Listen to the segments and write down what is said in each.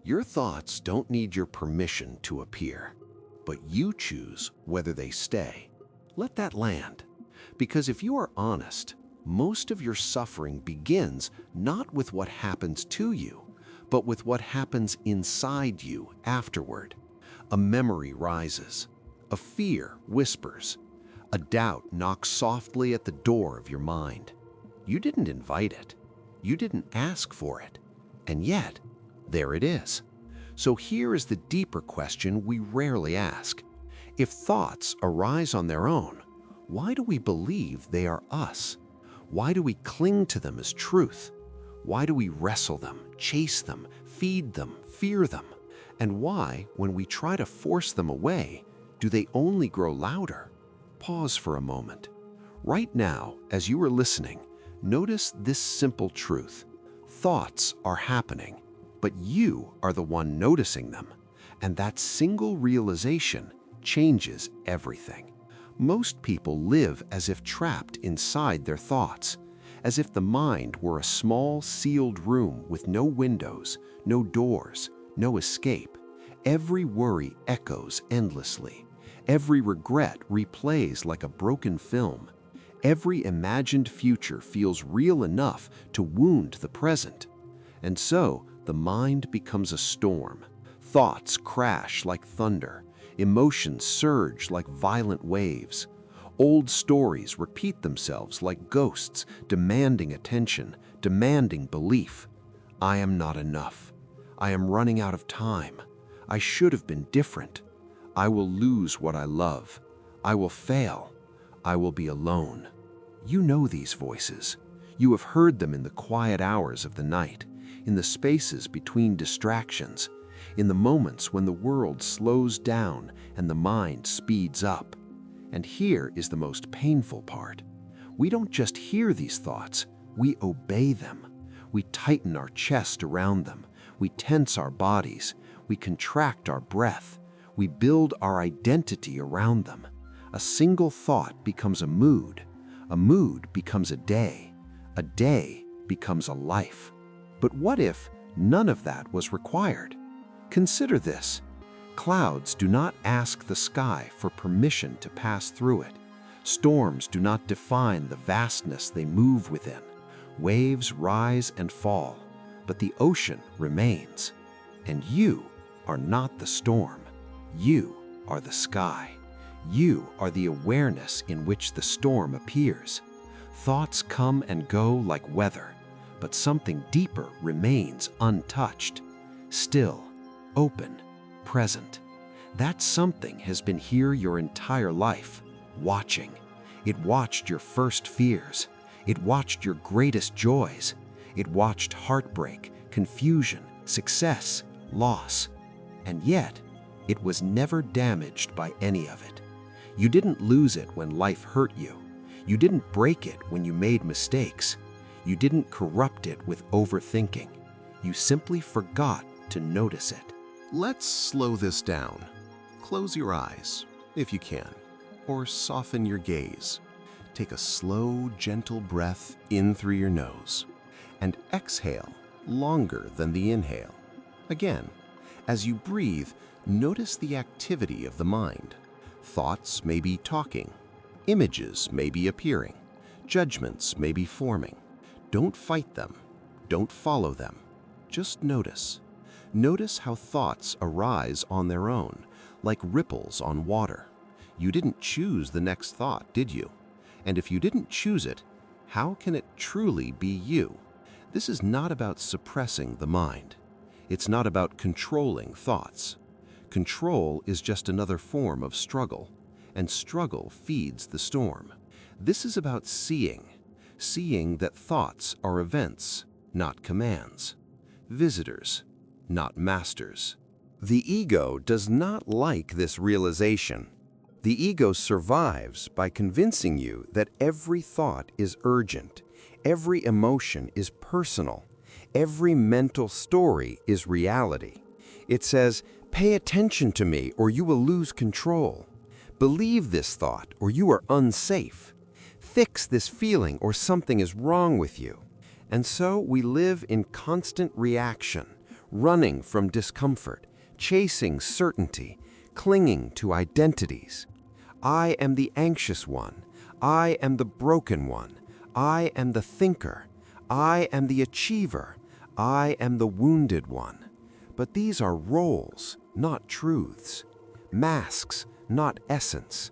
Your thoughts don't need your permission to appear, but you choose whether they stay. Let that land. Because if you are honest, most of your suffering begins not with what happens to you, but with what happens inside you afterward. A memory rises, a fear whispers, a doubt knocks softly at the door of your mind. You didn't invite it. You didn't ask for it. And yet, there it is. So here is the deeper question we rarely ask. If thoughts arise on their own, why do we believe they are us? Why do we cling to them as truth? Why do we wrestle them, chase them, feed them, fear them? And why, when we try to force them away, do they only grow louder? Pause for a moment. Right now, as you are listening, notice this simple truth. Thoughts are happening, but you are the one noticing them. And that single realization changes everything. Most people live as if trapped inside their thoughts, as if the mind were a small, sealed room with no windows, no doors, no escape. Every worry echoes endlessly. Every regret replays like a broken film. Every imagined future feels real enough to wound the present. And so, the mind becomes a storm. Thoughts crash like thunder. Emotions surge like violent waves. Old stories repeat themselves like ghosts, demanding attention, demanding belief. I am not enough. I am running out of time. I should have been different. I will lose what I love. I will fail. I will be alone. You know these voices. You have heard them in the quiet hours of the night, in the spaces between distractions, in the moments when the world slows down and the mind speeds up. And here is the most painful part. We don't just hear these thoughts, we obey them. We tighten our chest around them. We tense our bodies. We contract our breath. We build our identity around them. A single thought becomes a mood becomes a day becomes a life. But what if none of that was required? Consider this. Clouds do not ask the sky for permission to pass through it. Storms do not define the vastness they move within. Waves rise and fall, but the ocean remains. And you are not the storm. You are the sky. You are the awareness in which the storm appears. Thoughts come and go like weather, but something deeper remains untouched, still, open, present. That something has been here your entire life, watching. It watched your first fears. It watched your greatest joys. It watched heartbreak, confusion, success, loss. And yet, it was never damaged by any of it. You didn't lose it when life hurt you. You didn't break it when you made mistakes. You didn't corrupt it with overthinking. You simply forgot to notice it. Let's slow this down. Close your eyes, if you can, or soften your gaze. Take a slow, gentle breath in through your nose, and exhale longer than the inhale. Again, as you breathe, notice the activity of the mind. Thoughts may be talking. Images may be appearing. Judgments may be forming. Don't fight them. Don't follow them. Just notice. Notice how thoughts arise on their own, like ripples on water. You didn't choose the next thought, did you? And if you didn't choose it, how can it truly be you? This is not about suppressing the mind. It's not about controlling thoughts. Control is just another form of struggle, and struggle feeds the storm. This is about seeing that thoughts are events, not commands, visitors, not masters. The ego does not like this realization. The ego survives by convincing you that every thought is urgent, every emotion is personal, every mental story is reality. It says, pay attention to me or you will lose control. Believe this thought or you are unsafe. Fix this feeling or something is wrong with you. And so we live in constant reaction, running from discomfort, chasing certainty, clinging to identities. I am the anxious one. I am the broken one. I am the thinker. I am the achiever. I am the wounded one. But these are roles, not truths. Masks, not essence.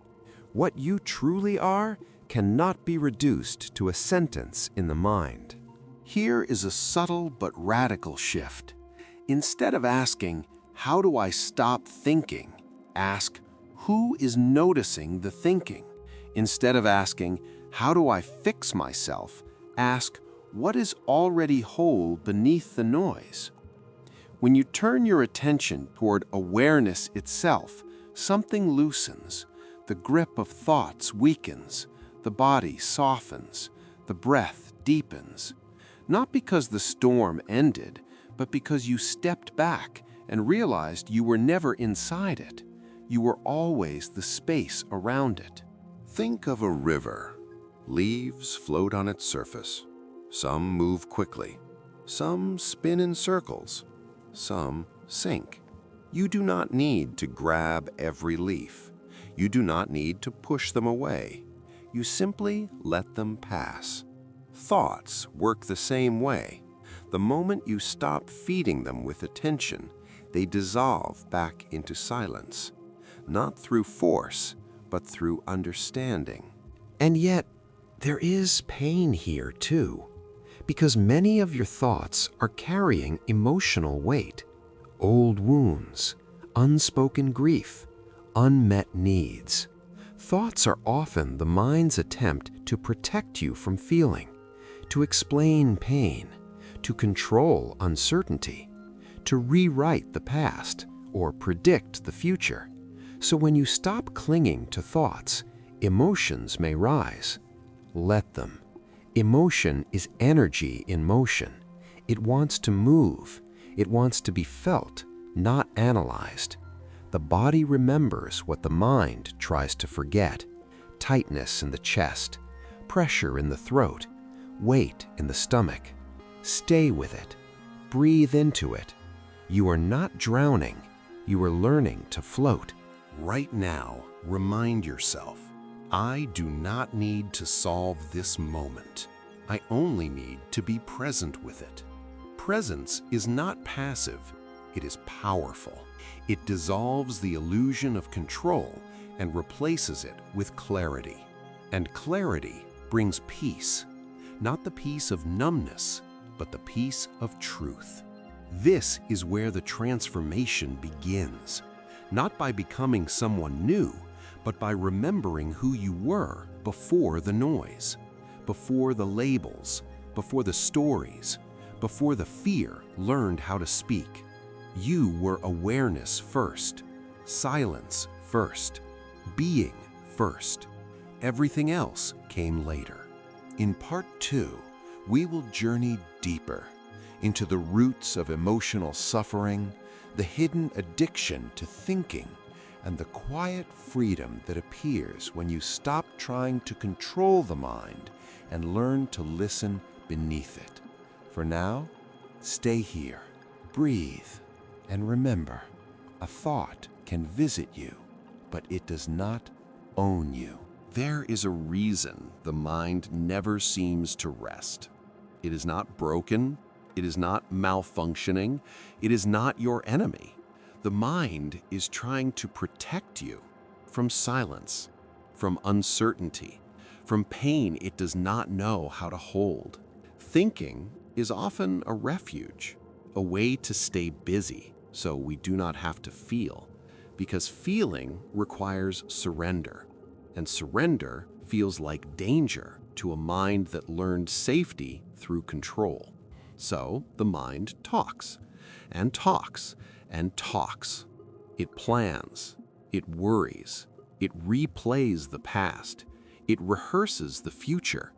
What you truly are cannot be reduced to a sentence in the mind. Here is a subtle but radical shift. Instead of asking, "How do I stop thinking?" ask, "Who is noticing the thinking?" Instead of asking, "How do I fix myself?" ask, "What is already whole beneath the noise?" When you turn your attention toward awareness itself, something loosens. The grip of thoughts weakens. The body softens. The breath deepens. Not because the storm ended, but because you stepped back and realized you were never inside it. You were always the space around it. Think of a river. Leaves float on its surface. Some move quickly. Some spin in circles. Some sink. You do not need to grab every leaf. You do not need to push them away. You simply let them pass. Thoughts work the same way. The moment you stop feeding them with attention, they dissolve back into silence, not through force, but through understanding. And yet, there is pain here too, because many of your thoughts are carrying emotional weight, old wounds, unspoken grief, unmet needs. Thoughts are often the mind's attempt to protect you from feeling, to explain pain, to control uncertainty, to rewrite the past or predict the future. So when you stop clinging to thoughts, emotions may rise. Let them. Emotion is energy in motion. It wants to move. It wants to be felt, not analyzed. The body remembers what the mind tries to forget. Tightness in the chest, pressure in the throat, weight in the stomach. Stay with it. Breathe into it. You are not drowning. You are learning to float. Right now, remind yourself, I do not need to solve this moment. I only need to be present with it. Presence is not passive. It is powerful. It dissolves the illusion of control and replaces it with clarity. And clarity brings peace, not the peace of numbness, but the peace of truth. This is where the transformation begins, not by becoming someone new, but by remembering who you were before the noise, before the labels, before the stories, before the fear learned how to speak. You were awareness first, silence first, being first. Everything else came later. In part 2, we will journey deeper into the roots of emotional suffering, the hidden addiction to thinking, and the quiet freedom that appears when you stop trying to control the mind and learn to listen beneath it. For now, stay here, breathe, and remember, a thought can visit you, but it does not own you. There is a reason the mind never seems to rest. It is not broken. It is not malfunctioning. It is not your enemy. The mind is trying to protect you from silence, from uncertainty, from pain it does not know how to hold. Thinking is often a refuge, a way to stay busy so we do not have to feel, because feeling requires surrender, and surrender feels like danger to a mind that learned safety through control. So the mind talks, and talks, and talks. It plans, it worries, it replays the past, it rehearses the future,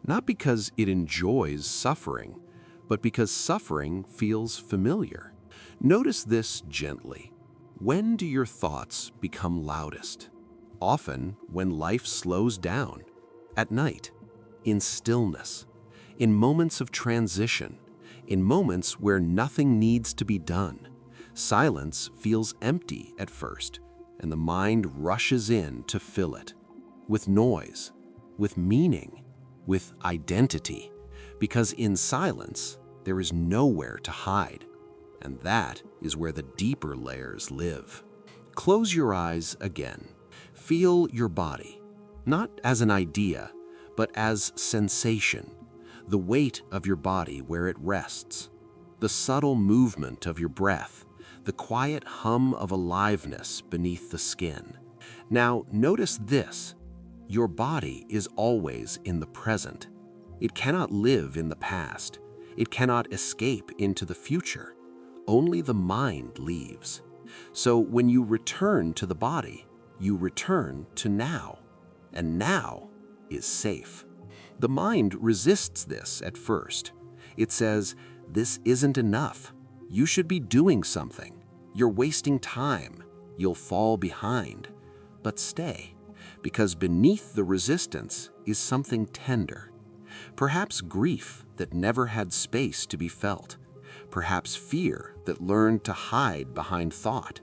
not because it enjoys suffering, but because suffering feels familiar. Notice this gently. When do your thoughts become loudest? Often when life slows down, at night, in stillness, in moments of transition, In moments where nothing needs to be done, silence feels empty at first, and the mind rushes in to fill it with noise, with meaning, with identity, because in silence, there is nowhere to hide, and that is where the deeper layers live. Close your eyes again. Feel your body, not as an idea, but as sensation, the weight of your body where it rests, the subtle movement of your breath, the quiet hum of aliveness beneath the skin. Now, notice this. Your body is always in the present. It cannot live in the past. It cannot escape into the future. Only the mind leaves. So when you return to the body, you return to now, and now is safe. The mind resists this at first. It says, "This isn't enough. You should be doing something. You're wasting time. You'll fall behind." But stay, because beneath the resistance is something tender. Perhaps grief that never had space to be felt. Perhaps fear that learned to hide behind thought.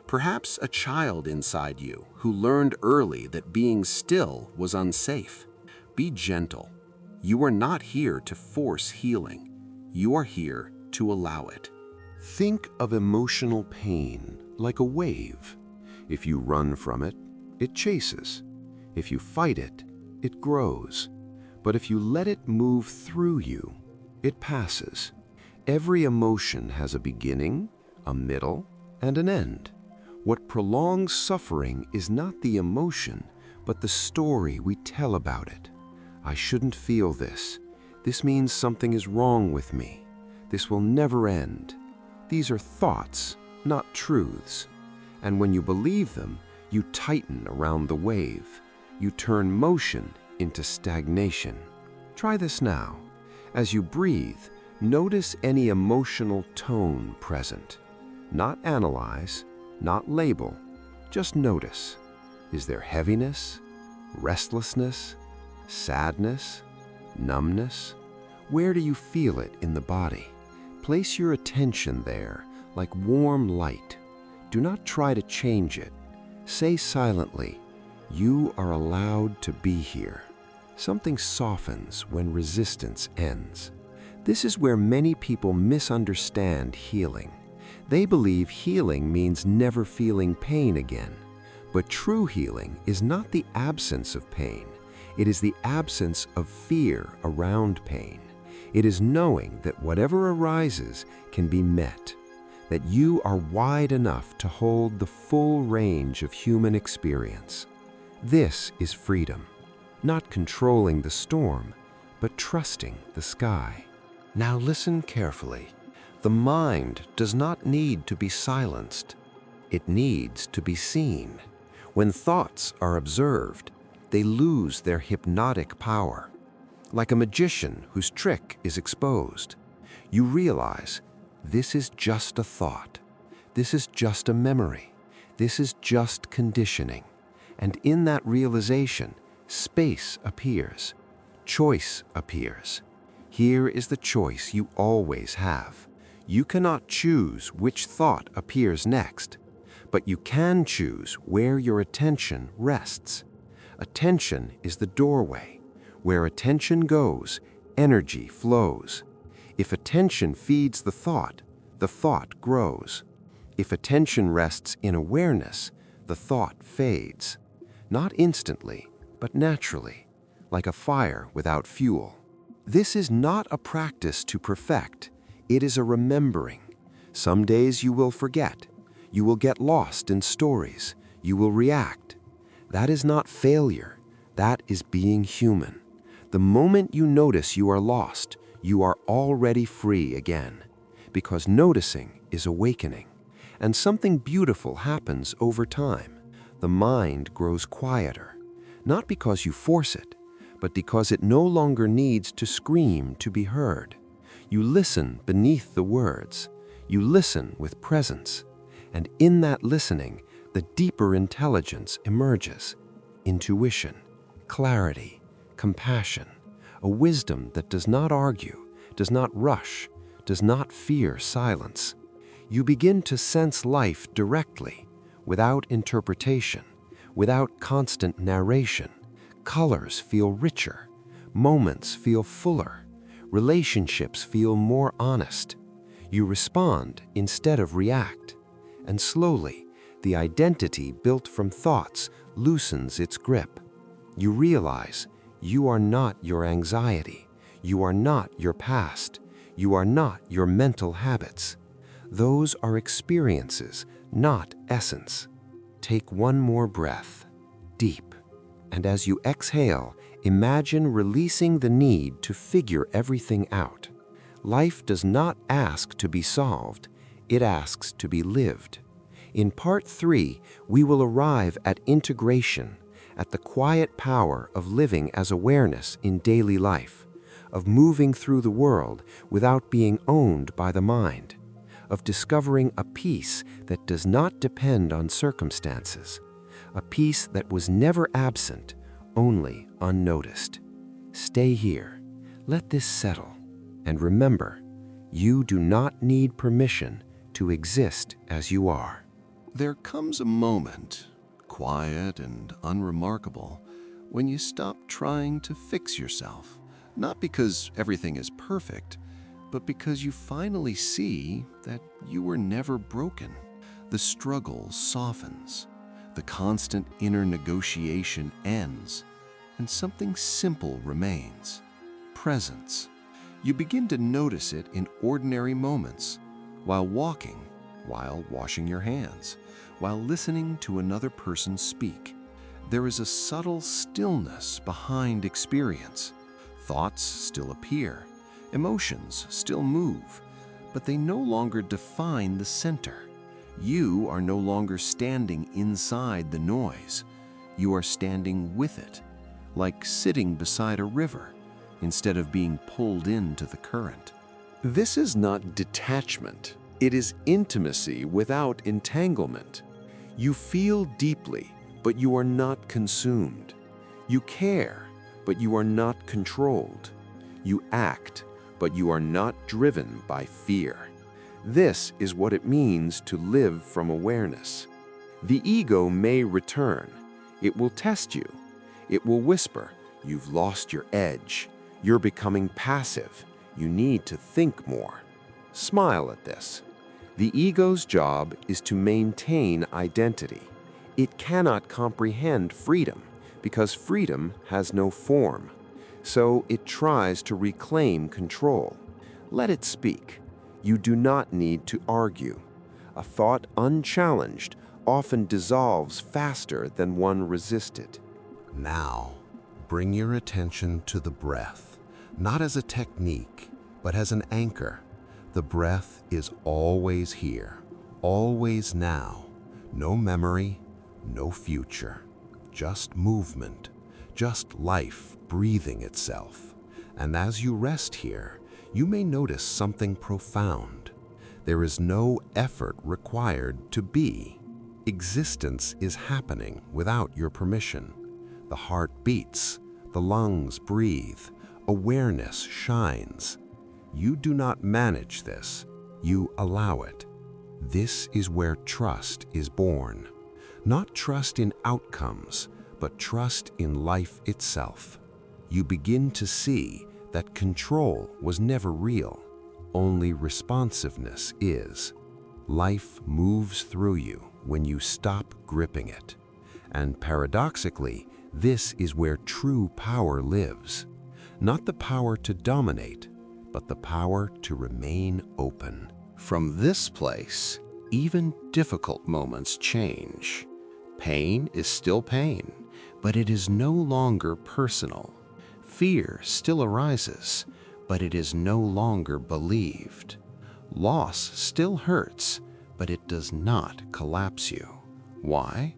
Perhaps a child inside you who learned early that being still was unsafe. Be gentle. You are not here to force healing. You are here to allow it. Think of emotional pain like a wave. If you run from it, it chases. If you fight it, it grows. But if you let it move through you, it passes. Every emotion has a beginning, a middle, and an end. What prolongs suffering is not the emotion, but the story we tell about it. I shouldn't feel this. This means something is wrong with me. This will never end. These are thoughts, not truths. And when you believe them, you tighten around the wave. You turn motion into stagnation. Try this now. As you breathe, notice any emotional tone present. Not analyze, not label, just notice. Is there heaviness, restlessness, sadness, numbness? Where do you feel it in the body? Place your attention there like warm light. Do not try to change it. Say silently, "You are allowed to be here." Something softens when resistance ends. This is where many people misunderstand healing. They believe healing means never feeling pain again. But true healing is not the absence of pain. It is the absence of fear around pain. It is knowing that whatever arises can be met, that you are wide enough to hold the full range of human experience. This is freedom, not controlling the storm, but trusting the sky. Now listen carefully. The mind does not need to be silenced. It needs to be seen. When thoughts are observed, they lose their hypnotic power. Like a magician whose trick is exposed, you realize this is just a thought. This is just a memory. This is just conditioning. And in that realization, space appears. Choice appears. Here is the choice you always have. You cannot choose which thought appears next, but you can choose where your attention rests. Attention is the doorway. Where attention goes, energy flows. If attention feeds the thought grows. If attention rests in awareness, the thought fades. Not instantly, but naturally, like a fire without fuel. This is not a practice to perfect. It is a remembering. Some days you will forget. You will get lost in stories. You will react. That is not failure. That is being human. The moment you notice you are lost, you are already free again, because noticing is awakening. And something beautiful happens over time. The mind grows quieter, not because you force it, but because it no longer needs to scream to be heard. You listen beneath the words. You listen with presence. And in that listening, the deeper intelligence emerges. Intuition, clarity, compassion, a wisdom that does not argue, does not rush, does not fear silence. You begin to sense life directly, without interpretation, without constant narration. Colors feel richer, moments feel fuller, relationships feel more honest. You respond instead of react, and slowly, the identity built from thoughts loosens its grip. You realize you are not your anxiety, you are not your past, you are not your mental habits. Those are experiences, not essence. Take one more breath, deep, and as you exhale, imagine releasing the need to figure everything out. Life does not ask to be solved, it asks to be lived. In Part 3, we will arrive at integration, at the quiet power of living as awareness in daily life, of moving through the world without being owned by the mind, of discovering a peace that does not depend on circumstances, a peace that was never absent, only unnoticed. Stay here, let this settle, and remember, you do not need permission to exist as you are. There comes a moment, quiet and unremarkable, when you stop trying to fix yourself. Not because everything is perfect, but because you finally see that you were never broken. The struggle softens, the constant inner negotiation ends, and something simple remains: presence. You begin to notice it in ordinary moments, while walking, while washing your hands, while listening to another person speak. There is a subtle stillness behind experience. Thoughts still appear, emotions still move, but they no longer define the center. You are no longer standing inside the noise. You are standing with it, like sitting beside a river, instead of being pulled into the current. This is not detachment. It is intimacy without entanglement. You feel deeply, but you are not consumed. You care, but you are not controlled. You act, but you are not driven by fear. This is what it means to live from awareness. The ego may return. It will test you. It will whisper, "You've lost your edge. You're becoming passive. You need to think more." Smile at this. The ego's job is to maintain identity. It cannot comprehend freedom because freedom has no form. So it tries to reclaim control. Let it speak. You do not need to argue. A thought unchallenged often dissolves faster than one resisted. Now, bring your attention to the breath, not as a technique, but as an anchor. The breath is always here, always now. No memory, no future, just movement, just life breathing itself. And as you rest here, you may notice something profound. There is no effort required to be. Existence is happening without your permission. The heart beats, the lungs breathe, awareness shines. You do not manage this, you allow it. This is where trust is born. Not trust in outcomes, but trust in life itself. You begin to see that control was never real, only responsiveness is. Life moves through you when you stop gripping it. And paradoxically, this is where true power lives. Not the power to dominate, but the power to remain open. From this place, even difficult moments change. Pain is still pain, but it is no longer personal. Fear still arises, but it is no longer believed. Loss still hurts, but it does not collapse you. Why?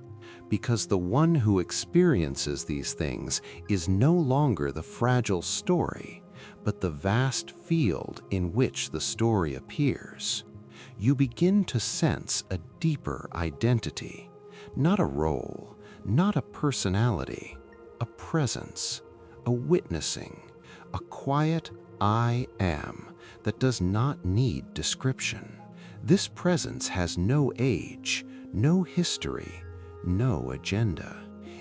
Because the one who experiences these things is no longer the fragile story, but the vast field in which the story appears. You begin to sense a deeper identity, not a role, not a personality, a presence, a witnessing, a quiet I am that does not need description. This presence has no age, no history, no agenda.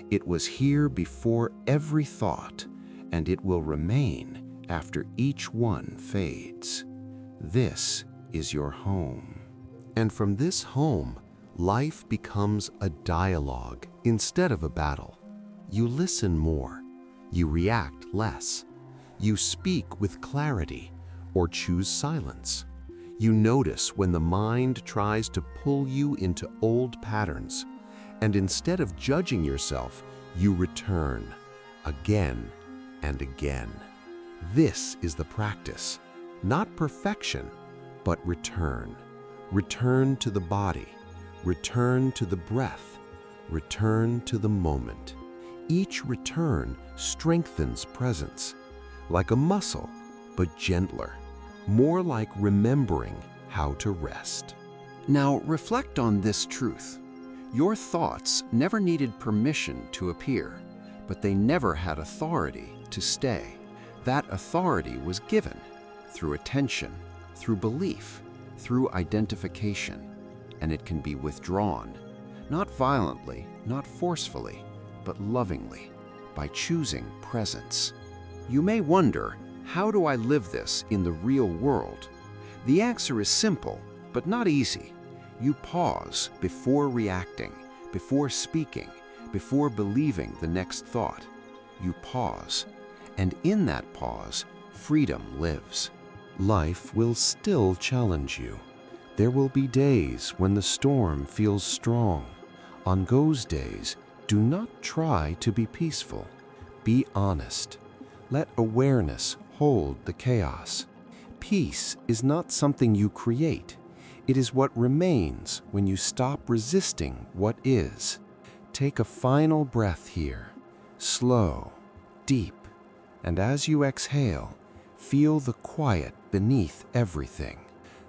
It was here before every thought, and it will remain after each one fades. This is your home. And from this home, life becomes a dialogue instead of a battle. You listen more, you react less, you speak with clarity or choose silence. You notice when the mind tries to pull you into old patterns, and instead of judging yourself, you return again and again. This is the practice, not perfection, but return. Return to the body, return to the breath, return to the moment. Each return strengthens presence, like a muscle, but gentler, more like remembering how to rest. Now reflect on this truth. Your thoughts never needed permission to appear, but they never had authority to stay. That authority was given through attention, through belief, through identification, and it can be withdrawn, not violently, not forcefully, but lovingly, by choosing presence. You may wonder, how do I live this in the real world? The answer is simple, but not easy. You pause before reacting, before speaking, before believing the next thought. You pause, and in that pause, freedom lives. Life will still challenge you. There will be days when the storm feels strong. On those days, do not try to be peaceful. Be honest. Let awareness hold the chaos. Peace is not something you create. It is what remains when you stop resisting what is. Take a final breath here, slow, deep, and as you exhale, feel the quiet beneath everything.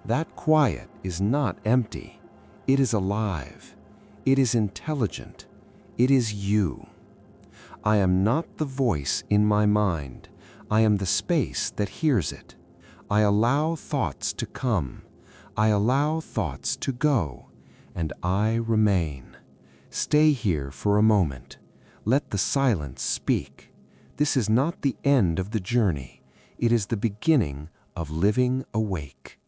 That quiet is not empty. It is alive. It is intelligent. It is you. I am not the voice in my mind. I am the space that hears it. I allow thoughts to come. I allow thoughts to go, and I remain. Stay here for a moment. Let the silence speak. This is not the end of the journey. It is the beginning of living awake.